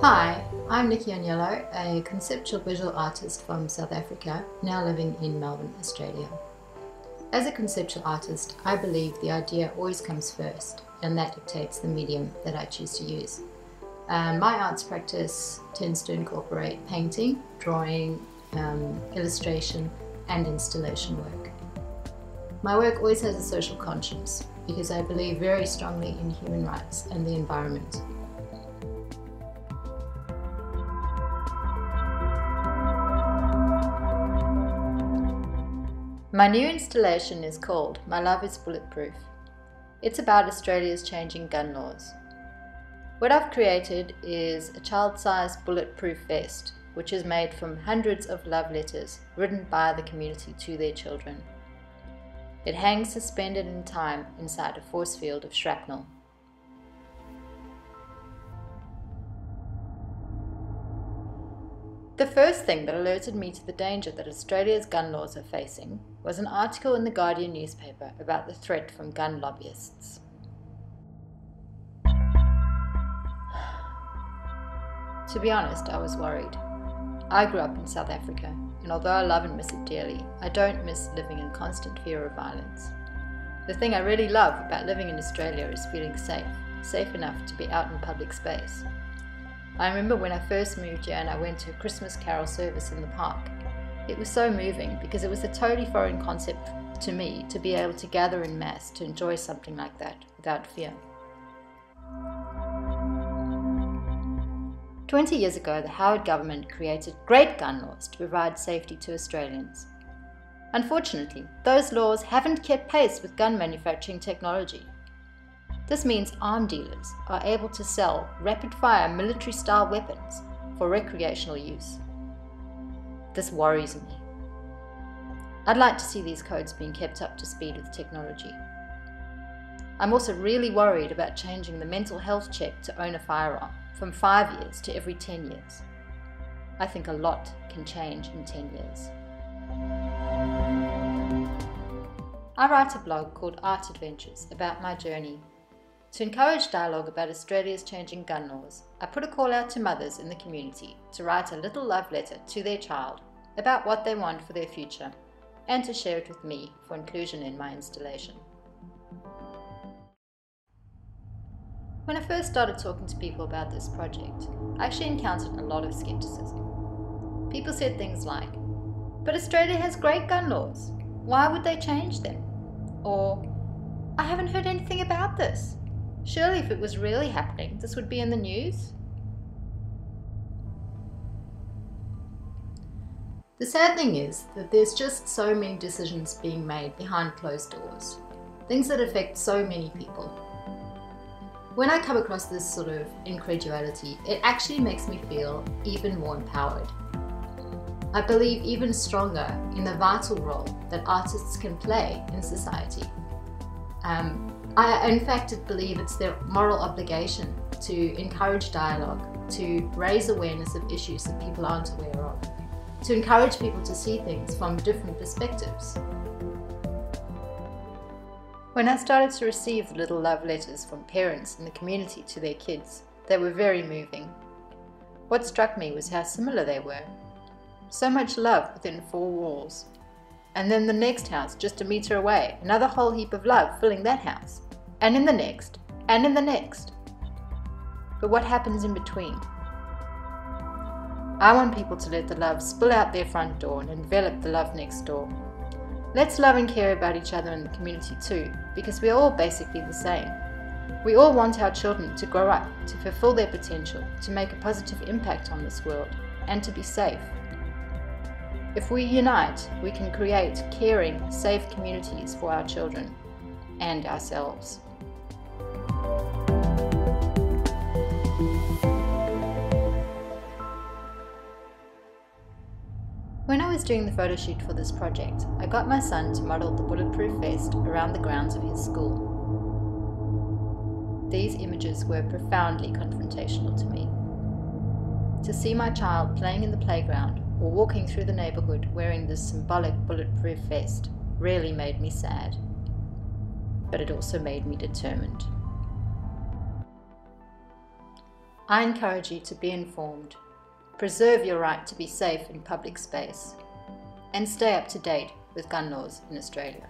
Hi, I'm Nikky Agnello, a conceptual visual artist from South Africa, now living in Melbourne, Australia. As a conceptual artist, I believe the idea always comes first, and that dictates the medium that I choose to use. My arts practice tends to incorporate painting, drawing, illustration, and installation work. My work always has a social conscience because I believe very strongly in human rights and the environment. My new installation is called My Love is Bulletproof. It's about Australia's changing gun laws. What I've created is a child-sized bulletproof vest, which is made from hundreds of love letters written by the community to their children. It hangs suspended in time inside a force field of shrapnel. The first thing that alerted me to the danger that Australia's gun laws are facing was an article in the Guardian newspaper about the threat from gun lobbyists. To be honest, I was worried. I grew up in South Africa, and although I love and miss it dearly, I don't miss living in constant fear of violence. The thing I really love about living in Australia is feeling safe enough to be out in public space. I remember when I first moved here and I went to a Christmas carol service in the park. It was so moving because it was a totally foreign concept to me to be able to gather in mass to enjoy something like that without fear. 20 years ago, the Howard government created great gun laws to provide safety to Australians. Unfortunately, those laws haven't kept pace with gun manufacturing technology. This means arms dealers are able to sell rapid-fire military-style weapons for recreational use. This worries me. I'd like to see these codes being kept up to speed with technology. I'm also really worried about changing the mental health check to own a firearm from 5 years to every 10 years. I think a lot can change in 10 years. I write a blog called Art Adventures about my journey. To encourage dialogue about Australia's changing gun laws, I put a call out to mothers in the community to write a little love letter to their child about what they want for their future and to share it with me for inclusion in my installation. When I first started talking to people about this project, I actually encountered a lot of skepticism. People said things like, "But Australia has great gun laws. Why would they change them?" Or, "I haven't heard anything about this. Surely if it was really happening, this would be in the news." The sad thing is that there's just so many decisions being made behind closed doors, things that affect so many people. When I come across this sort of incredulity, it actually makes me feel even more empowered. I believe even stronger in the vital role that artists can play in society. I in fact believe it's their moral obligation to encourage dialogue, to raise awareness of issues that people aren't aware of, to encourage people to see things from different perspectives. When I started to receive the little love letters from parents in the community to their kids, they were very moving. What struck me was how similar they were. So much love within 4 walls. And then the next house just a metre away, another whole heap of love filling that house. And in the next, and in the next. But what happens in between? I want people to let the love spill out their front door and envelop the love next door. Let's love and care about each other in the community too, because we're all basically the same. We all want our children to grow up, to fulfill their potential, to make a positive impact on this world, and to be safe. If we unite, we can create caring, safe communities for our children and ourselves. When I was doing the photo shoot for this project, I got my son to model the bulletproof vest around the grounds of his school. These images were profoundly confrontational to me. To see my child playing in the playground or walking through the neighborhood wearing this symbolic bulletproof vest really made me sad. But it also made me determined. I encourage you to be informed, preserve your right to be safe in public space, and stay up to date with gun laws in Australia.